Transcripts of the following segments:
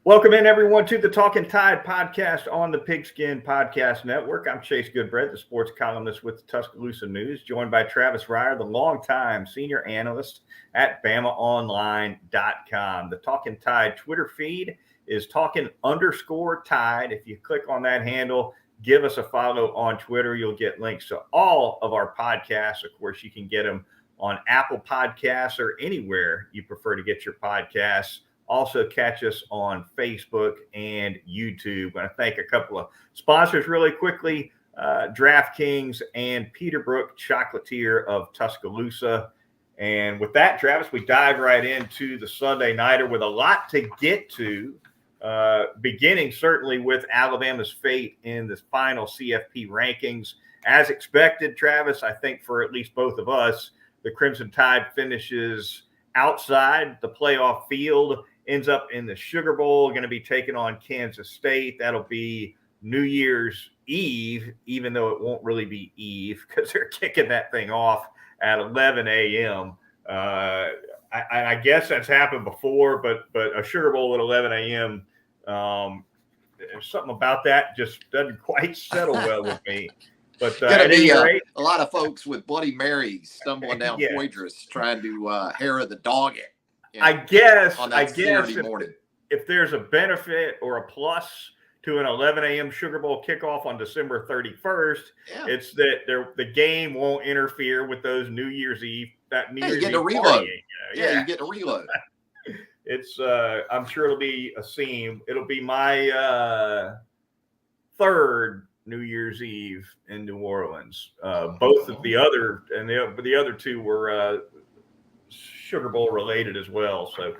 Welcome in, everyone, to the Talkin Tide podcast on the Pigskin Podcast Network. I'm Chase Goodbread, the sports columnist with the Tuscaloosa News, joined by Travis Reier, the longtime senior analyst at BamaOnline.com. The Talkin Tide Twitter feed is Talkin_Tide. If you click on that handle, give us a follow on Twitter. You'll get links to all of our podcasts. Of course, you can get them on Apple Podcasts or anywhere you prefer to get your podcasts. Also catch us on Facebook and YouTube. I want to thank a couple of sponsors really quickly, DraftKings and Peterbrook Chocolate of Tuscaloosa. And with that, Travis, we dive right into the Sunday Nighter with a lot to get to, beginning certainly with Alabama's fate in the final CFP rankings. As expected, Travis, I think for at least both of us, the Crimson Tide finishes outside the playoff field, ends up in the Sugar Bowl, going to be taking on Kansas State. That'll be New Year's Eve, even though it won't really be Eve because they're kicking that thing off at 11 a.m. I guess that's happened before, but a Sugar Bowl at 11 a.m., there's something about that just doesn't quite settle well with me. But gonna be a lot of folks with Bloody Marys stumbling down Poydras trying to hair of the dog it. I guess morning. If there's a benefit or a plus to an 11 a.m. Sugar Bowl kickoff on December 31st, it's that the game won't interfere with those New Year's Eve. You get to reload. You get to reload. It's I'm sure it'll be a scene. It'll be my third New Year's Eve in New Orleans. Both of the other two were Sugar Bowl related as well. So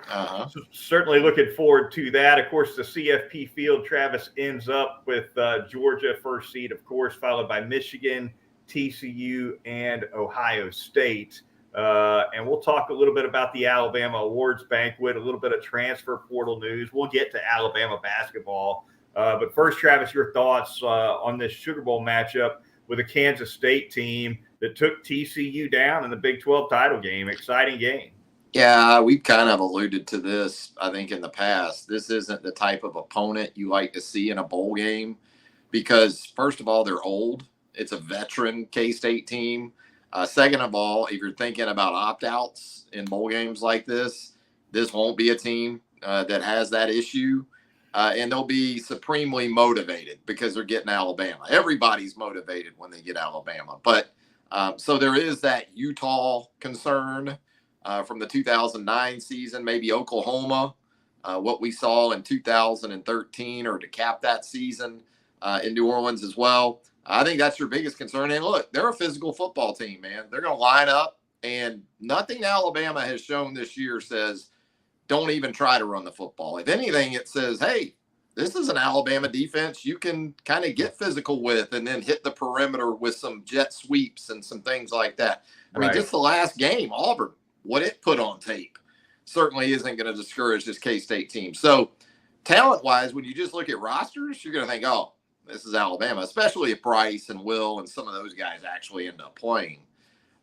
certainly looking forward to that. Of course, the CFP field, Travis, ends up with Georgia first seed, of course, followed by Michigan, TCU, and Ohio State. And we'll talk a little bit about the Alabama Awards Banquet, a little bit of transfer portal news. We'll get to Alabama basketball. But first, Travis, your thoughts on this Sugar Bowl matchup with a Kansas State team that took TCU down in the Big 12 title game. Exciting game. Yeah, we've kind of alluded to this, I think, in the past. This isn't the type of opponent you like to see in a bowl game because, first of all, they're old. It's a veteran K-State team. Second of all, if you're thinking about opt-outs in bowl games like this won't be a team that has that issue. And they'll be supremely motivated because they're getting Alabama. Everybody's motivated when they get Alabama. But so there is that Utah concern from the 2009 season, maybe Oklahoma, what we saw in 2013 or to cap that season in New Orleans as well. I think that's your biggest concern. And look, they're a physical football team, man. They're going to line up, and nothing Alabama has shown this year says don't even try to run the football. If anything, it says, hey, this is an Alabama defense you can kind of get physical with and then hit the perimeter with some jet sweeps and some things like that. I mean, just the last game, Auburn, what it put on tape certainly isn't going to discourage this K-State team. So talent-wise, when you just look at rosters, you're going to think, oh, this is Alabama, especially if Bryce and Will and some of those guys actually end up playing.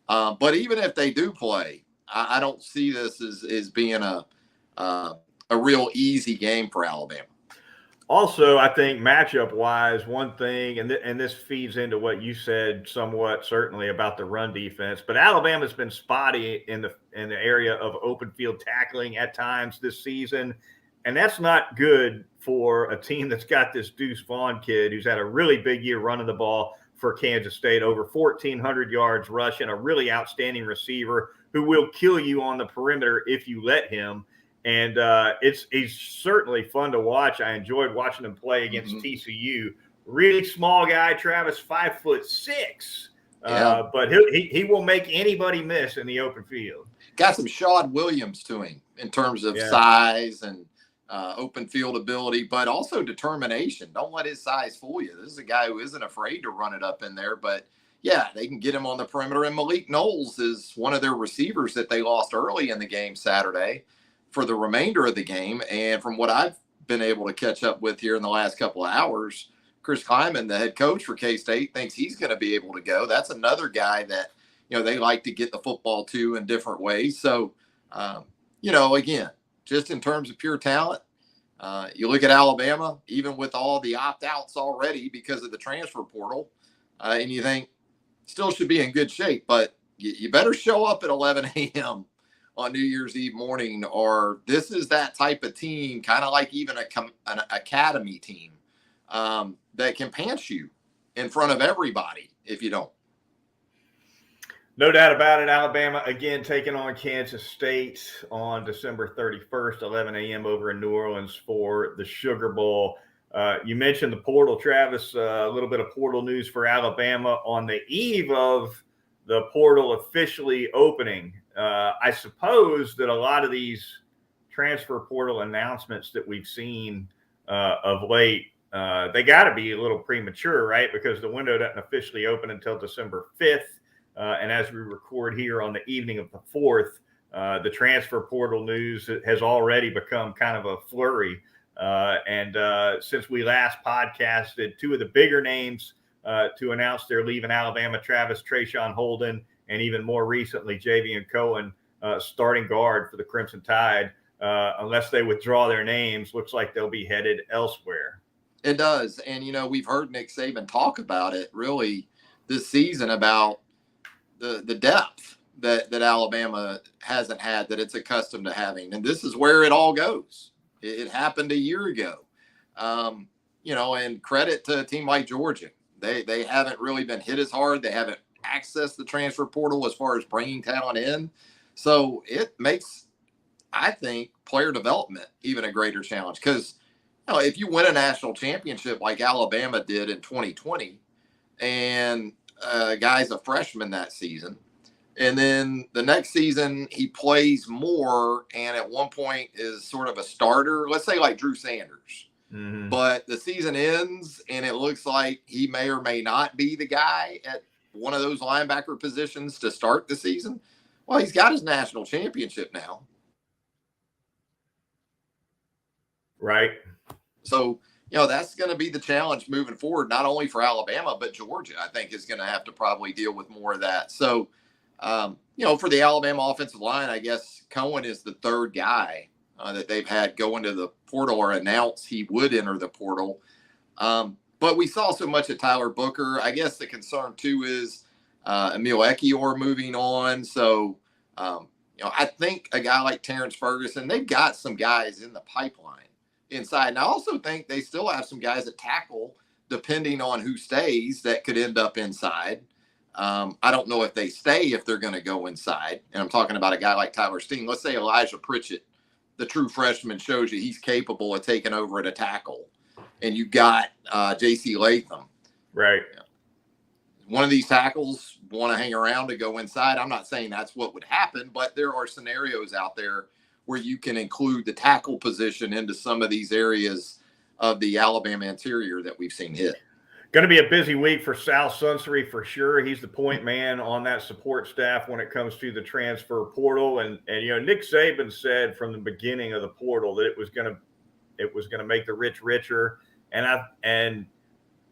But even if they do play, I don't see this as being a real easy game for Alabama. Also, I think matchup-wise, one thing, and this feeds into what you said somewhat, certainly about the run defense, but Alabama's been spotty in the area of open field tackling at times this season, and that's not good for a team that's got this Deuce Vaughn kid who's had a really big year running the ball for Kansas State, over 1,400 yards rushing, a really outstanding receiver who will kill you on the perimeter if you let him. And he's certainly fun to watch. I enjoyed watching him play against TCU. Really small guy, Travis, 5'6", but he will make anybody miss in the open field. Got some Shad Williams to him in terms of size and open field ability, but also determination. Don't let his size fool you. This is a guy who isn't afraid to run it up in there, but yeah, they can get him on the perimeter. And Malik Knowles is one of their receivers that they lost early in the game Saturday for the remainder of the game. And from what I've been able to catch up with here in the last couple of hours, Chris Kleiman, the head coach for K-State, thinks he's going to be able to go. That's another guy that, they like to get the football to in different ways. So, again, just in terms of pure talent, You look at Alabama, even with all the opt-outs already because of the transfer portal, and you think still should be in good shape, but you better show up at 11 a.m. on New Year's Eve morning, or this is that type of team, kind of like even an academy team that can pants you in front of everybody if you don't. No doubt about it. Alabama, again, taking on Kansas State on December 31st, 11 a.m. over in New Orleans for the Sugar Bowl. You mentioned the portal, Travis, a little bit of portal news for Alabama on the eve of the portal officially opening. I suppose that a lot of these transfer portal announcements that we've seen of late, they got to be a little premature, right? Because the window doesn't officially open until December 5th. And as we record here on the evening of the 4th, the transfer portal news has already become kind of a flurry. And since we last podcasted, two of the bigger names to announce they're leaving Alabama, Travis, Trayshawn Holden, and even more recently, Javion Cohen, starting guard for the Crimson Tide, unless they withdraw their names, looks like they'll be headed elsewhere. It does. And, we've heard Nick Saban talk about it really this season about the depth that Alabama hasn't had, that it's accustomed to having. And this is where it all goes. It happened a year ago. And credit to a team like Georgia. They haven't really been hit as hard. They haven't accessed the transfer portal as far as bringing talent in. So it makes, I think, player development even a greater challenge. Because if you win a national championship like Alabama did in 2020, and guy's a freshman that season, and then the next season he plays more and at one point is sort of a starter, let's say like Drew Sanders, but the season ends and it looks like he may or may not be the guy at one of those linebacker positions to start the season. Well, he's got his national championship now. Right. So, that's going to be the challenge moving forward, not only for Alabama, but Georgia, I think, is going to have to probably deal with more of that. So, for the Alabama offensive line, I guess Cohen is the third guy that they've had go into the portal or announce he would enter the portal. But we saw so much of Tyler Booker. I guess the concern, too, is Emil Ekiyor moving on. So, I think a guy like Terrence Ferguson, they've got some guys in the pipeline inside. And I also think they still have some guys at tackle, depending on who stays, that could end up inside. I don't know if they stay, if they're going to go inside. And I'm talking about a guy like Tyler Steen. Let's say Elijah Pritchett, the true freshman, shows you he's capable of taking over at a tackle. And you got J.C. Latham. Right. One of these tackles want to hang around to go inside. I'm not saying that's what would happen, but there are scenarios out there where you can include the tackle position into some of these areas of the Alabama interior that we've seen hit. Going to be a busy week for Sal Sunsery for sure. He's the point man on that support staff when it comes to the transfer portal. And Nick Saban said from the beginning of the portal that it was going to make the rich richer. And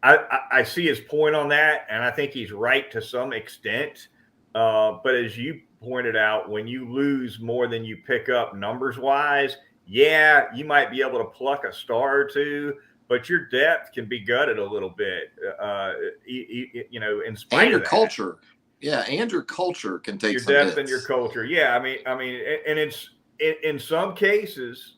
I see his point on that, and I think he's right to some extent. But as you pointed out, when you lose more than you pick up numbers wise, yeah, you might be able to pluck a star or two, but your depth can be gutted a little bit, in spite and your of that. Culture. Yeah, and your culture can take your some depth hits. and your culture. Yeah, I mean, and it's in some cases,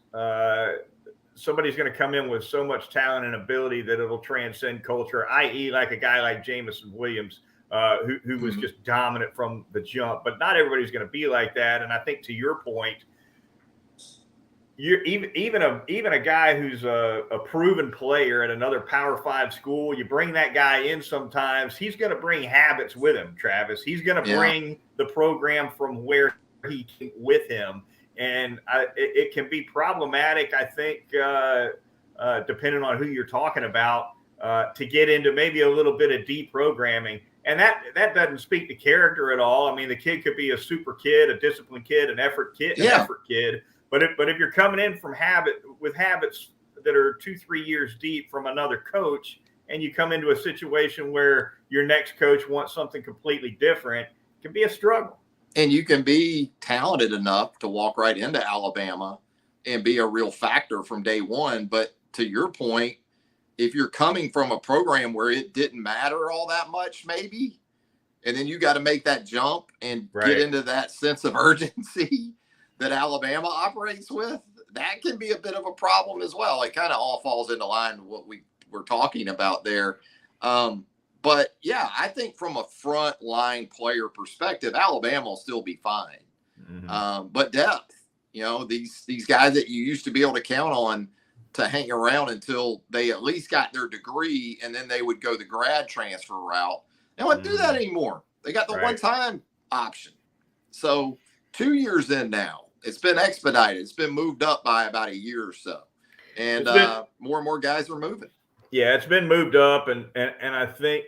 somebody's going to come in with so much talent and ability that it'll transcend culture, i.e., like a guy like Jameson Williams, who was just dominant from the jump. But not everybody's going to be like that. And I think to your point, you're even a guy who's a proven player at another Power 5 school, you bring that guy in sometimes, he's going to bring habits with him, Travis. He's going to bring the program from where he came with him. And it can be problematic, I think, depending on who you're talking about, to get into maybe a little bit of deprogramming. And that doesn't speak to character at all. I mean, the kid could be a super kid, a disciplined kid, an effort kid. But if you're coming in from habits that are 2-3 years deep from another coach, and you come into a situation where your next coach wants something completely different, it can be a struggle. And you can be talented enough to walk right into Alabama and be a real factor from day one. But to your point, if you're coming from a program where it didn't matter all that much, maybe, and then you got to make that jump and get into that sense of urgency that Alabama operates with, that can be a bit of a problem as well. It kind of all falls into line with what we were talking about there. But yeah, I think from a front line player perspective, Alabama will still be fine. But depth, these guys that you used to be able to count on to hang around until they at least got their degree, and then they would go the grad transfer route. They don't do that anymore. They got the one-time option. So 2 years in now, it's been expedited. It's been moved up by about a year or so. And more and more guys are moving. Yeah, it's been moved up. And I think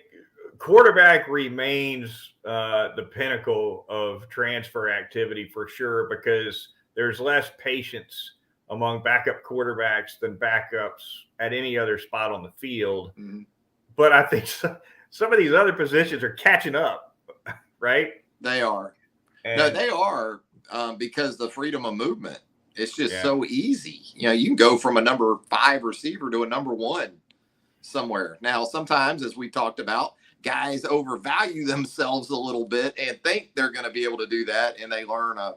quarterback remains the pinnacle of transfer activity for sure, because there's less patience among backup quarterbacks than backups at any other spot on the field. But I think some of these other positions are catching up, right? They are. No, they are, because the freedom of movement. It's just so easy. You can go from a number 5 receiver to a number 1 somewhere. Now, sometimes, as we talked about, guys overvalue themselves a little bit and think they're going to be able to do that, and they learn a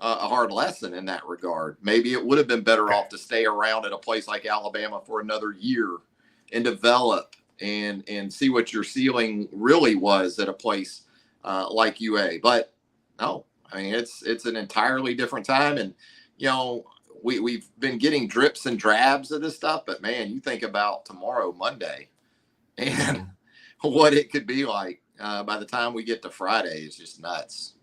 hard lesson in that regard. Maybe it would have been better off to stay around at a place like Alabama for another year and develop and see what your ceiling really was at a place like UA. But no, I mean, it's an entirely different time. And, we've been getting drips and drabs of this stuff, but man, you think about tomorrow, Monday, and what it could be like by the time we get to Friday is just nuts.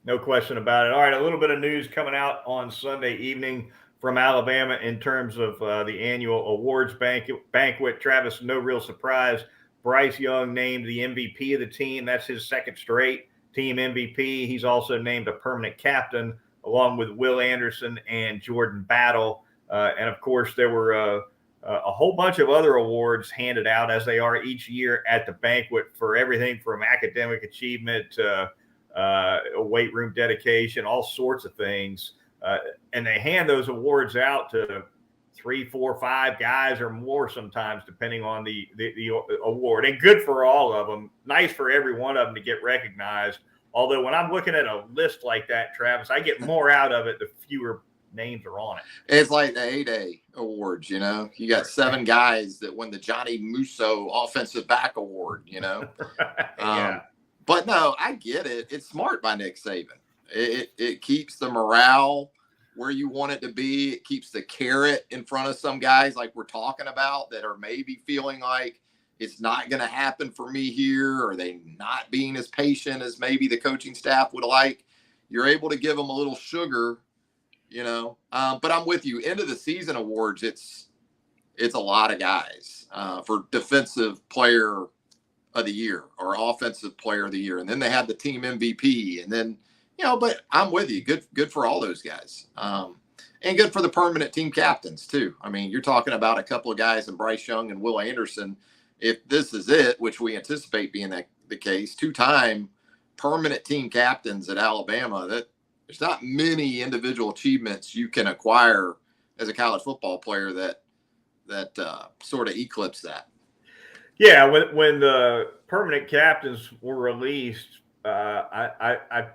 No question about it. All right, a little bit of news coming out on Sunday evening from Alabama in terms of the annual awards banquet. Travis, no real surprise. Bryce Young named the MVP of the team. That's his second straight team MVP. He's also named a permanent captain, along with Will Anderson and Jordan Battle. And, of course, there were a whole bunch of other awards handed out, as they are each year at the banquet, for everything from academic achievement to weight room dedication, all sorts of things. And they hand those awards out to 3, 4, 5 guys or more sometimes, depending on the award. And good for all of them. Nice for every one of them to get recognized. Although when I'm looking at a list like that, Travis, I get more out of it the fewer names are on it. It's like the A-Day awards, you got 7 guys that win the Johnny Musso Offensive Back Award, But no, I get it. It's smart by Nick Saban. It keeps the morale where you want it to be. It keeps the carrot in front of some guys like we're talking about that are maybe feeling like it's not going to happen for me here, or they not being as patient as maybe the coaching staff would like. You're able to give them a little sugar, But I'm with you. End of the season awards, it's a lot of guys for defensive player of the year or offensive player of the year. And then they have the team MVP. And then, but I'm with you. Good for all those guys. And good for the permanent team captains too. I mean, you're talking about a couple of guys in Bryce Young and Will Anderson. If this is it, which we anticipate being the case, 2-time permanent team captains at Alabama, that there's not many individual achievements you can acquire as a college football player that sort of eclipse that. Yeah, when the permanent captains were released, I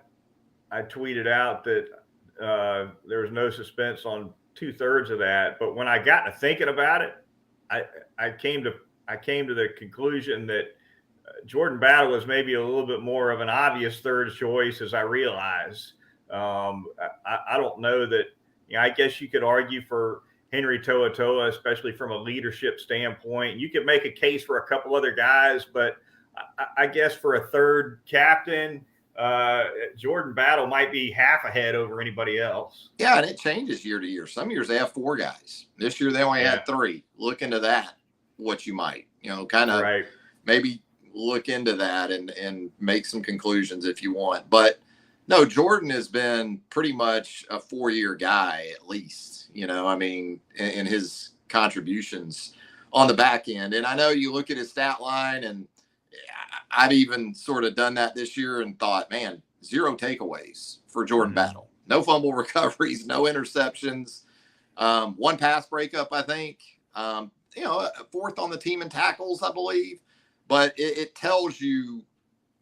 tweeted out that there was no suspense on 2/3 of that. But when I got to thinking about it, I came to the conclusion that Jordan Battle was maybe a little bit more of an obvious third choice, as I realized. I don't know that. I guess you could argue for Henry To'oTo'o, especially from a leadership standpoint. You could make a case for a couple other guys, but I guess for a third captain, Jordan Battle might be half ahead over anybody else. Yeah, and it changes year to year. Some years they have 4 guys. This year they only had 3. Look into that, what you might, kind of maybe look into that and make some conclusions if you want. But no, Jordan has been pretty much a 4-year guy at least, I mean, in his contributions on the back end. And I know you look at his stat line, and I've even sort of done that this year and thought, man, 0 takeaways for Jordan Battle. No fumble recoveries, no interceptions. One pass breakup, I think. Fourth on the team in tackles, I believe. But it tells you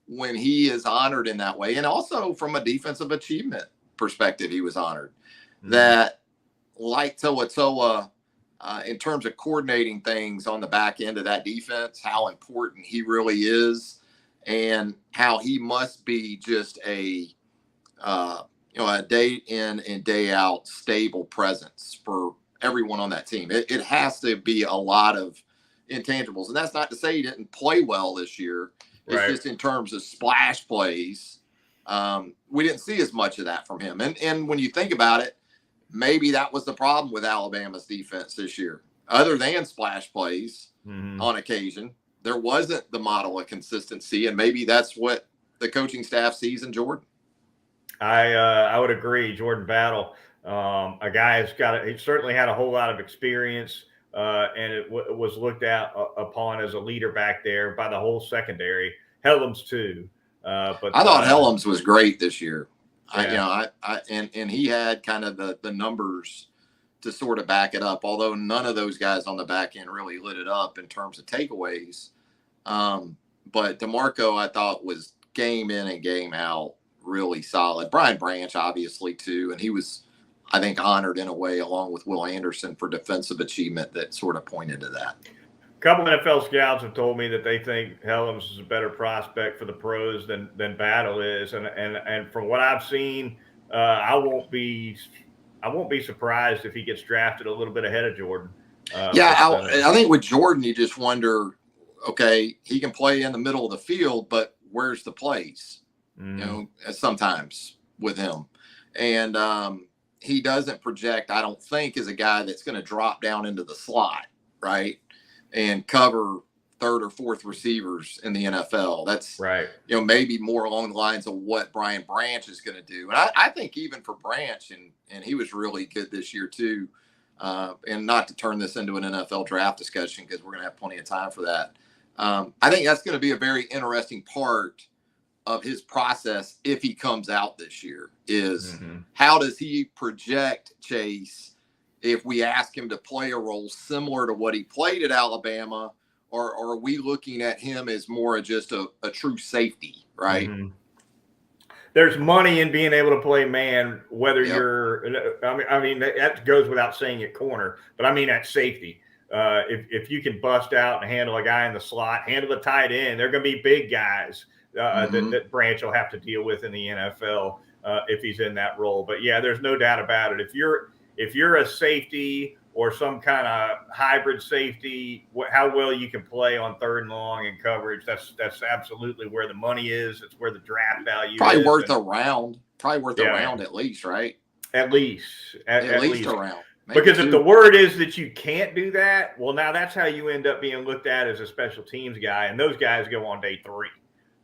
when he is honored in that way. And also from a defensive achievement perspective, he was honored. Mm-hmm. That, like Toa, in terms of coordinating things on the back end of that defense, how important he really is and how he must be just a day in and day out stable presence for everyone on that team. It has to be a lot of intangibles. And that's not to say he didn't play well this year. It's just in terms of splash plays. We didn't see as much of that from him. And when you think about it, maybe that was the problem with Alabama's defense this year. Other than splash plays on occasion, there wasn't the model of consistency. And maybe that's what the coaching staff sees in Jordan. I would agree. Jordan Battle, a guy he certainly had a whole lot of experience, and it was looked upon as a leader back there by the whole secondary. Helms too, but I thought Helms was great this year. Yeah. And he had kind of the numbers to sort of back it up. Although none of those guys on the back end really lit it up in terms of takeaways. But DeMarco, I thought, was game in and game out really solid. Brian Branch, obviously, too. And he was, I think, honored in a way along with Will Anderson for defensive achievement that sort of pointed to that. A couple of NFL scouts have told me that they think Helms is a better prospect for the pros than Battle is. And from what I've seen, I won't be surprised if he gets drafted a little bit ahead of Jordan. I think with Jordan, you just wonder, okay, he can play in the middle of the field, but where's the plays? Sometimes with him. And he doesn't project, I don't think, as a guy that's going to drop down into the slot, right? And cover third or fourth receivers in the NFL. That's right. Maybe more along the lines of what Brian Branch is going to do. And I think even for Branch, and he was really good this year too. And not to turn this into an NFL draft discussion because we're going to have plenty of time for that. I think that's going to be a very interesting part of his process if he comes out this year is how does he project Chase if we ask him to play a role similar to what he played at Alabama, or are we looking at him as more of just a true safety, right? There's money in being able to play man, whether you're, I mean, that goes without saying at corner, but I mean at safety. If you can bust out and handle a guy in the slot, handle the tight end, they're going to be big guys that Branch will have to deal with in the NFL if he's in that role. But yeah, there's no doubt about it. If you're a safety or some kind of hybrid safety, how well you can play on third and long and coverage, that's absolutely where the money is. It's where the draft value probably is. Worth a round. Probably worth a round at least, right? At least a round. Maybe because if the word is that you can't do that, well, now that's how you end up being looked at as a special teams guy, and those guys go on day 3.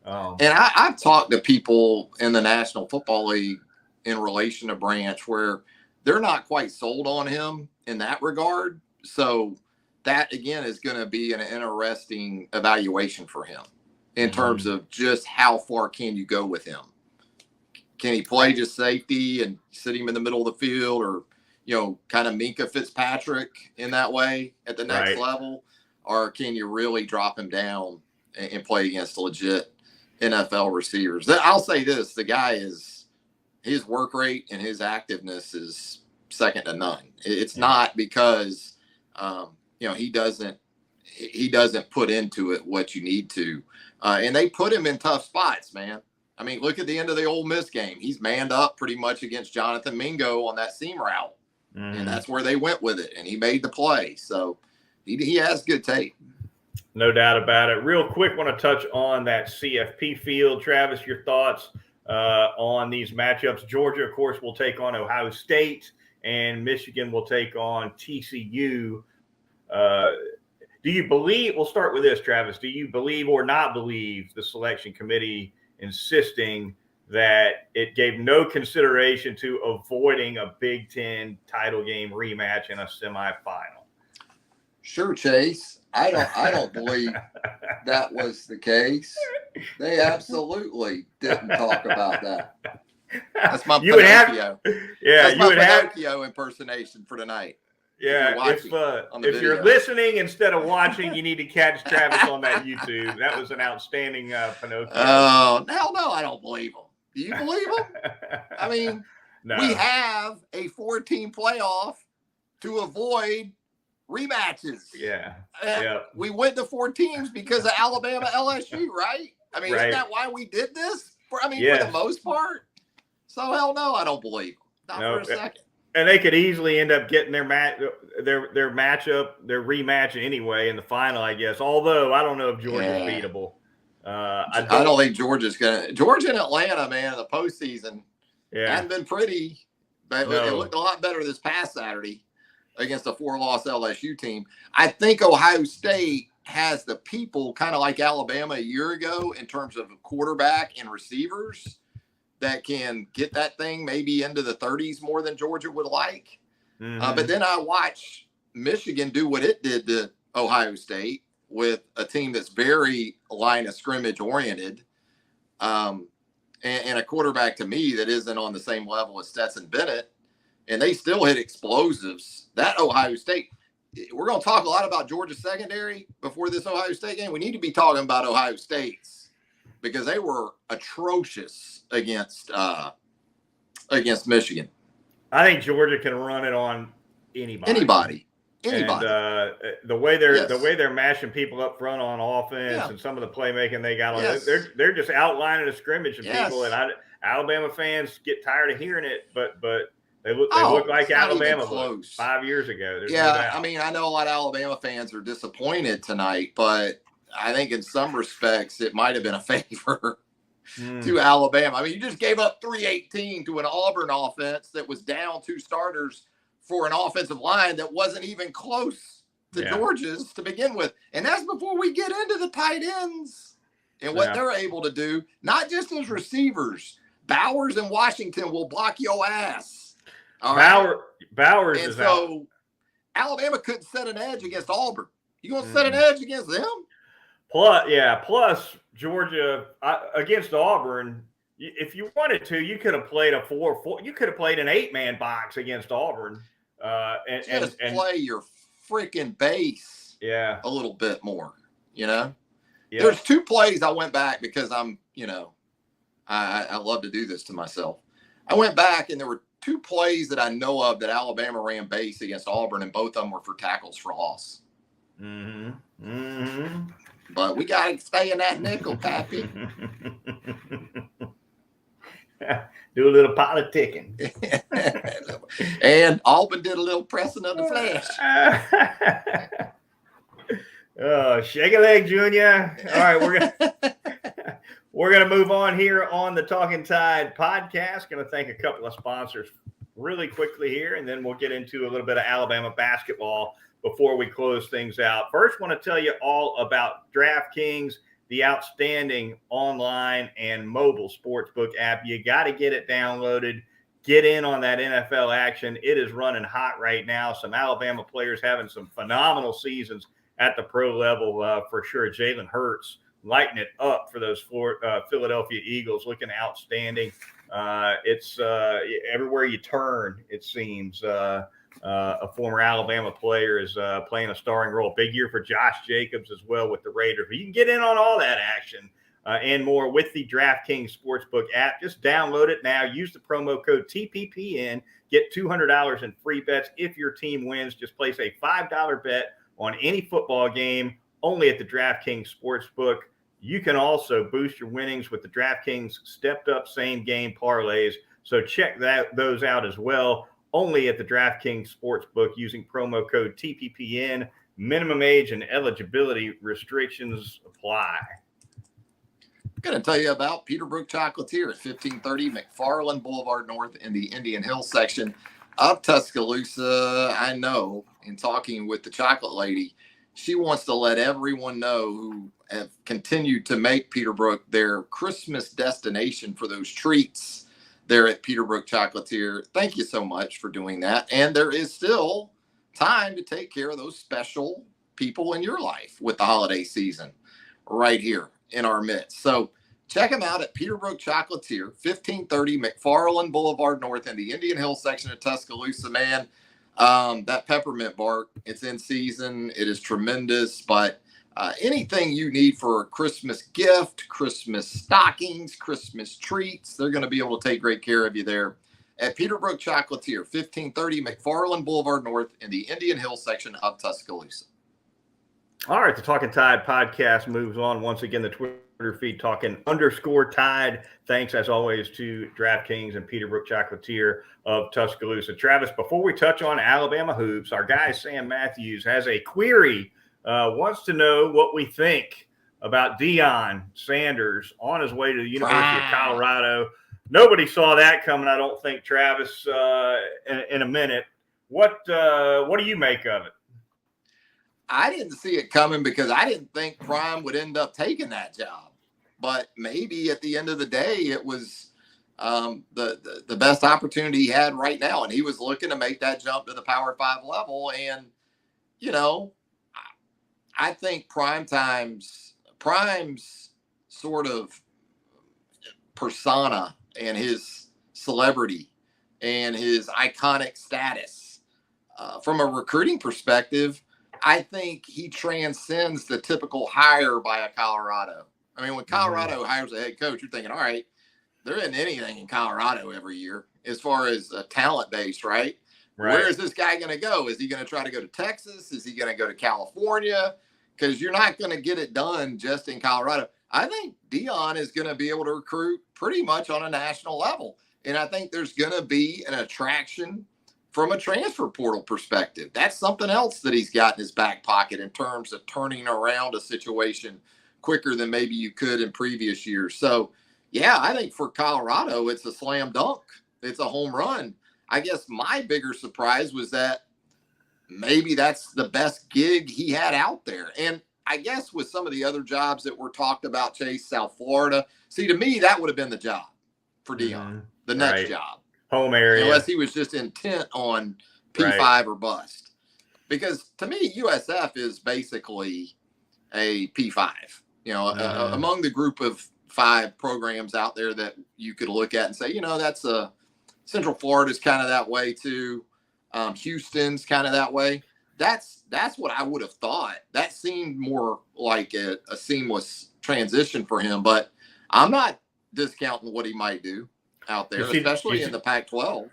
And I've talked to people in the National Football League in relation to Branch where they're not quite sold on him in that regard. So that, again, is going to be an interesting evaluation for him in terms of just how far can you go with him. Can he play just safety and sit him in the middle of the field, or, kind of Minka Fitzpatrick in that way at the next level? Or can you really drop him down and play against legit NFL receivers? I'll say this, the guy his work rate and his activeness is second to none. It's not because, he doesn't put into it what you need to. And they put him in tough spots, man. I mean, look at the end of the Ole Miss game. He's manned up pretty much against Jonathan Mingo on that seam route. And that's where they went with it. And he made the play. So he has good tape. No doubt about it. Real quick, want to touch on that CFP field. Travis, your thoughts on these matchups? Georgia, of course, will take on Ohio State, and Michigan will take on TCU. Do you believe – we'll start with this, Travis. Do you believe or not believe the selection committee insisting that it gave no consideration to avoiding a Big Ten title game rematch in a semifinal? Sure, Chase. I don't believe that was the case. They absolutely didn't talk about that. That's my you would Pinocchio. Yeah, That's you my would have. Pinocchio impersonation for tonight. Yeah, if you're video. listening instead of watching, you need to catch Travis on that YouTube. That was an outstanding Pinocchio. Oh, hell no, I don't believe him. Do you believe him? I mean, no. We have a 4-team playoff to avoid rematches. Yeah. We went to 4 teams because of Alabama LSU, right? I mean, Isn't that why we did this? For the most part. So hell no, I don't believe them. Not for a second. And they could easily end up getting their rematch anyway in the final, I guess. Although I don't know if Georgia's beatable. I don't think Georgia's gonna. Georgia and Atlanta, man, in the postseason hadn't been pretty. But it looked a lot better this past Saturday against a 4-loss LSU team. I think Ohio State has the people, kind of like Alabama a year ago, in terms of quarterback and receivers, that can get that thing maybe into the 30s more than Georgia would like. Mm-hmm. But then I watch Michigan do what it did to Ohio State with a team that's very line of scrimmage oriented, and a quarterback to me that isn't on the same level as Stetson Bennett, and they still hit explosives. That Ohio State, we're going to talk a lot about Georgia secondary before this Ohio State game. We need to be talking about Ohio State's, because they were atrocious against Michigan. I think Georgia can run it on anybody. Anybody. And the way they're mashing people up front on offense and some of the playmaking they got on, they're just outlining a scrimmage of people. And Alabama fans get tired of hearing it, but they look like Alabama looked 5 years ago. There's no doubt. I mean, I know a lot of Alabama fans are disappointed tonight, but I think in some respects it might have been a favor to Alabama. I mean, you just gave up 318 to an Auburn offense that was down 2 starters for an offensive line that wasn't even close to Georgia's to begin with. And that's before we get into the tight ends and what they're able to do, not just as receivers. Bowers and Washington will block your ass. All right? Bowers and is so out. Alabama couldn't set an edge against Auburn. You going to set an edge against them? Plus Georgia against Auburn, if you wanted to, you could have played a 4-4. You could have played an 8-man box against Auburn. And play your freaking base a little bit more, There's 2 plays I went back because I'm, I love to do this to myself. I went back and there were 2 plays that I know of that Alabama ran base against Auburn, and both of them were for tackles for loss. Mm-hmm. Mm-hmm. But we got to stay in that nickel, Pappy. Do a little politicking. And Auburn did a little pressing of the flesh. Shake a leg, Junior. All right, we're gonna move on here on the Talkin Tide podcast. Going to thank a couple of sponsors really quickly here, and then we'll get into a little bit of Alabama basketball before we close things out. First, want to tell you all about DraftKings, the outstanding online and mobile sportsbook app. You got to get it downloaded. Get in on that NFL action. It is running hot right now. Some Alabama players having some phenomenal seasons at the pro level for sure. Jalen Hurts lighting it up for those Philadelphia Eagles, looking outstanding. It's everywhere you turn, it seems. A former Alabama player is playing a starring role. Big year for Josh Jacobs as well with the Raiders. But you can get in on all that action and more with the DraftKings Sportsbook app. Just download it now. Use the promo code TPPN. Get $200 in free bets if your team wins. Just place a $5 bet on any football game only at the DraftKings Sportsbook. You can also boost your winnings with the DraftKings stepped-up same-game parlays. So check those out as well. Only at the DraftKings Sportsbook using promo code TPPN. Minimum age and eligibility restrictions apply. I'm going to tell you about Peterbrook Chocolate here at 1530 McFarland Boulevard North in the Indian Hill section of Tuscaloosa. I know, in talking with the chocolate lady, she wants to let everyone know who have continued to make Peterbrook their Christmas destination for those treats there at Peterbrook Chocolatier. Thank you so much for doing that. And there is still time to take care of those special people in your life with the holiday season right here in our midst. So check them out at Peterbrook Chocolate here, 1530 McFarland Boulevard North in the Indian Hill section of Tuscaloosa, man. That peppermint bark, it's in season. It is tremendous, but anything you need for a Christmas gift, Christmas stockings, Christmas treats, they're going to be able to take great care of you there at Peterbrook Chocolatier, 1530 McFarland Boulevard North in the Indian Hill section of Tuscaloosa. All right, the Talkin Tide podcast moves on. Once again, the Twitter feed Talkin_Tide. Thanks, as always, to DraftKings and Peterbrook Chocolatier of Tuscaloosa. Travis, before we touch on Alabama hoops, our guy Sam Matthews has a query, wants to know what we think about Deion Sanders on his way to the University of Colorado. Nobody saw that coming, I don't think, Travis, in a minute. What do you make of it? I didn't see it coming because I didn't think Prime would end up taking that job. But maybe at the end of the day, it was the best opportunity he had right now. And he was looking to make that jump to the Power 5 level. And, you know, I think Prime's sort of persona and his celebrity and his iconic status, from a recruiting perspective, I think he transcends the typical hire by a Colorado. I mean, when Colorado hires a head coach, you're thinking, all right, there isn't anything in Colorado every year as far as a talent base, right? Where is this guy going to go? Is he going to try to go to Texas? Is he going to go to California? Because you're not going to get it done just in Colorado. I think Deion is going to be able to recruit pretty much on a national level. And I think there's going to be an attraction from a transfer portal perspective. That's something else that he's got in his back pocket in terms of turning around a situation quicker than maybe you could in previous years. So, yeah, I think for Colorado, it's a slam dunk. It's a home run. I guess my bigger surprise was that maybe that's the best gig he had out there. And I guess with some of the other jobs that were talked about, Chase, South Florida, see, to me, that would have been the job for Deion, the next job. Home area. Unless he was just intent on P5 or bust. Because to me, USF is basically a P5. You know, among the group of 5 programs out there that you could look at and say, you know, that's Central Florida's kind of that way too. Houston's kind of that way. That's what I would have thought. That seemed more like a seamless transition for him, but I'm not discounting what he might do out there, especially in the Pac-12. Did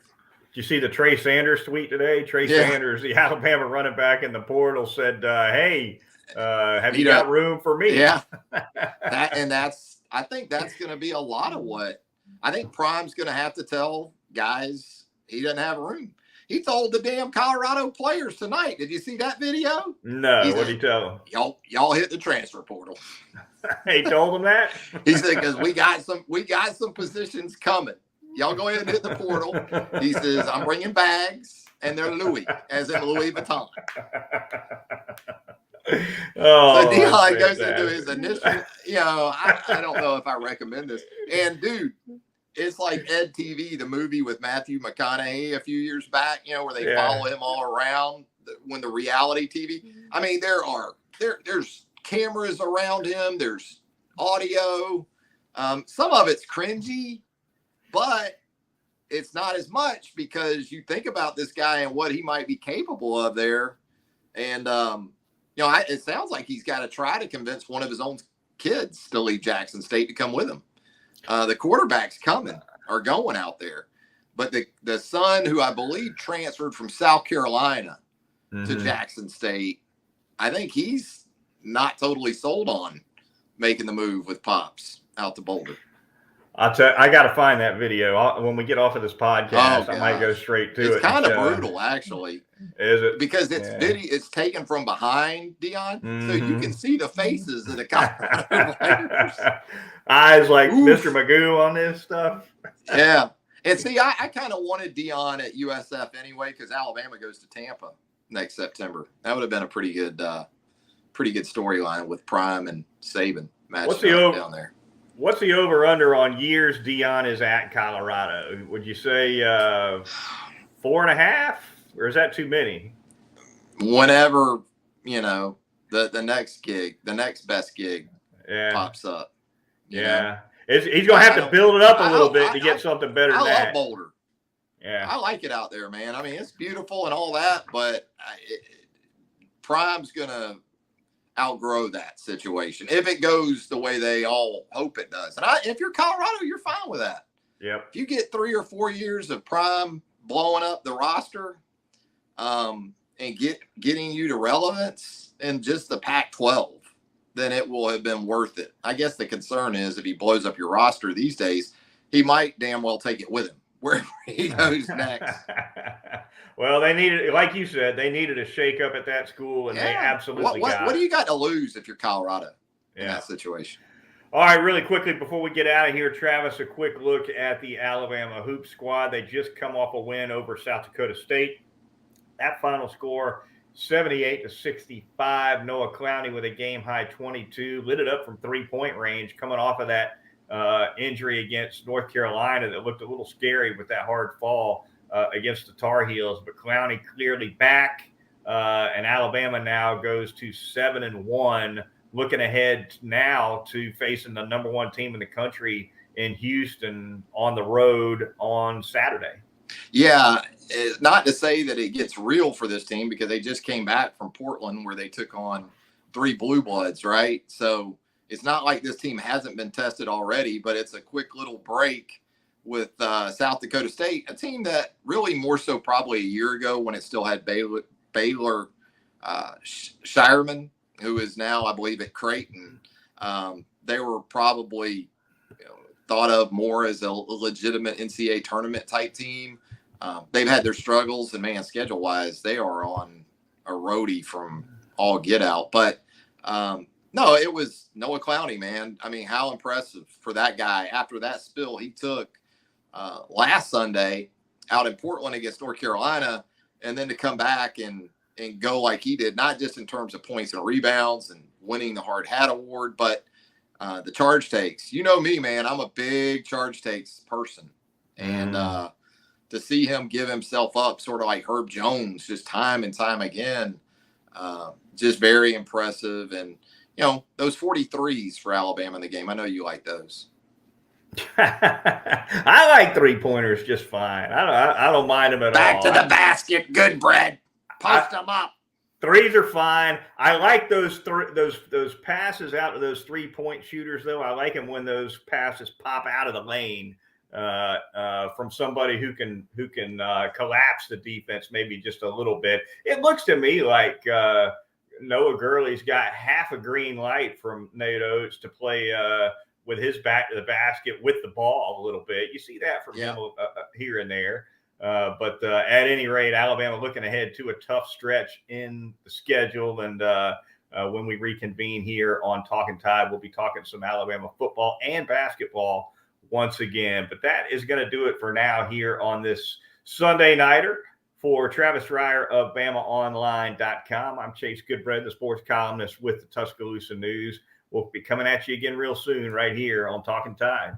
you see the Trey Sanders tweet today? Trey Sanders, the Alabama running back in the portal, said, hey, have you got room for me? Yeah. I think that's going to be a lot of what I think Prime's going to have to tell guys he doesn't have room. He told the damn Colorado players tonight. Did you see that video? No. What did he tell them? Y'all hit the transfer portal. He told them that? He said, because we got some positions coming. Y'all go ahead and hit the portal. He says, I'm bringing bags, and they're Louis, as in Louis Vuitton. So Deion goes into his initial, I don't know if I recommend this. And dude, it's like Ed TV, the movie with Matthew McConaughey a few years back, where they follow him all around when the reality TV. I mean, there's cameras around him. There's audio. Some of it's cringy, but it's not as much because you think about this guy and what he might be capable of there. And, it sounds like he's got to try to convince one of his own kids to leave Jackson State to come with him. The quarterbacks are going out there. But the son, who I believe transferred from South Carolina to Jackson State, I think he's not totally sold on making the move with Pops out to Boulder. I got to find that video. When we get off of this podcast, I might go straight to it. It's kind of brutal, actually. Is it? Because it's taken from behind, Deion, so you can see the faces of the Colorado players. Eyes like Mr. Magoo on this stuff. Yeah. And see, I kind of wanted Deion at USF anyway because Alabama goes to Tampa next September. That would have been a pretty good storyline with Prime and Saban matching up down there. What's the over-under on years Deion is at Colorado? Would you say 4.5, or is that too many? Whenever, the next gig, the next best gig pops up. Yeah. He's going to have to build it up a little bit to get something better than that. I love Boulder. Yeah. I like it out there, man. I mean, it's beautiful and all that, but Prime's going to outgrow that situation if it goes the way they all hope it does. And if you're Colorado, you're fine with that. Yep. If you get 3 or 4 years of Prime blowing up the roster and getting you to relevance in just the Pac-12, then it will have been worth it. I guess the concern is if he blows up your roster these days, he might damn well take it with him wherever he goes next. Well, they needed, like you said, they needed a shakeup at that school, and they absolutely got it. What do you got to lose if you're Colorado in that situation? All right, really quickly before we get out of here, Travis, a quick look at the Alabama Hoop squad. They just come off a win over South Dakota State. That final score, 78-65. Noah Clowney with a game-high 22. Lit it up from three-point range, coming off of that injury against North Carolina that looked a little scary with that hard fall against the Tar Heels. But Clowney clearly back, and Alabama now goes to 7-1, looking ahead now to facing the number one team in the country in Houston on the road on Saturday. Yeah, it's not to say that it gets real for this team because they just came back from Portland where they took on 3 Blue Bloods, right? So it's not like this team hasn't been tested already, but it's a quick little break with South Dakota State, a team that really more so probably a year ago when it still had Baylor Shireman, who is now, I believe, at Creighton. They were probably thought of more as a legitimate NCAA tournament type team. They've had their struggles, and man, schedule wise, they are on a roadie from all get out. But no, it was Noah Clowney, man. I mean, how impressive for that guy after that spill he took last Sunday out in Portland against North Carolina, and then to come back and go like he did, not just in terms of points and rebounds and winning the hard hat award, but the charge takes. You know me, man. I'm a big charge takes person. And to see him give himself up sort of like Herb Jones just time and time again, just very impressive. And, those 43s for Alabama in the game, I know you like those. I like three-pointers just fine. I don't mind them at all. Back to the basket, Goodbread. Post them up. Threes are fine. I like those passes out to those three-point shooters, though. I like them when those passes pop out of the lane from somebody who can collapse the defense maybe just a little bit. It looks to me like Noah Gurley's got half a green light from Nate Oates to play with his back to the basket with the ball a little bit. You see that from him here and there. But at any rate, Alabama looking ahead to a tough stretch in the schedule. And when we reconvene here on Talkin Tide, we'll be talking some Alabama football and basketball once again. But that is going to do it for now here on this Sunday nighter. For Travis Reier of BamaOnline.com, I'm Chase Goodbread, the sports columnist with the Tuscaloosa News. We'll be coming at you again real soon right here on Talkin Tide.